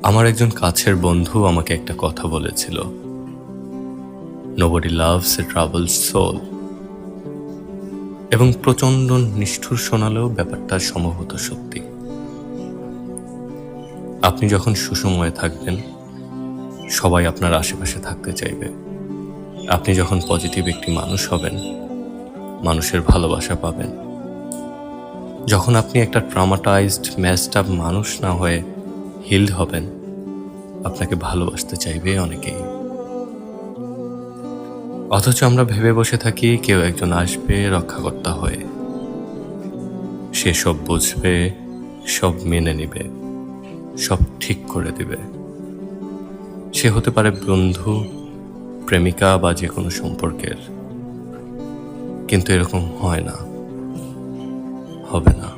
আমার একজন কাছের বন্ধু আমাকে একটা কথা বলেছিল, নোবডি লাভস এ ট্রাভেলড সোল। এবং প্রচণ্ড নিষ্ঠুর শোনালেও ব্যাপারটা সম্ভবত সত্যি। আপনি যখন সুসময়ে থাকবেন, সবাই আপনার আশেপাশে থাকতে চাইবে। আপনি যখন পজিটিভ একটি মানুষ হবেন, মানুষের ভালোবাসা পাবেন। যখন আপনি একটা ট্রমাটাইজড মেসড আপ মানুষ না হয়ে হিলড হবেন, আপনাকে ভালোবাসতে চাইবে অনেকেই। অথচ আমরা ভেবে বসে থাকি কেউ একজন আসবে রক্ষাকর্তা হয়ে, সে সব বুঝবে, সব মেনে নিবে, সব ঠিক করে দিবে। সে হতে পারে বন্ধু, প্রেমিকা বা যে কোনো সম্পর্কের। কিন্তু এরকম হয় না, হবে না।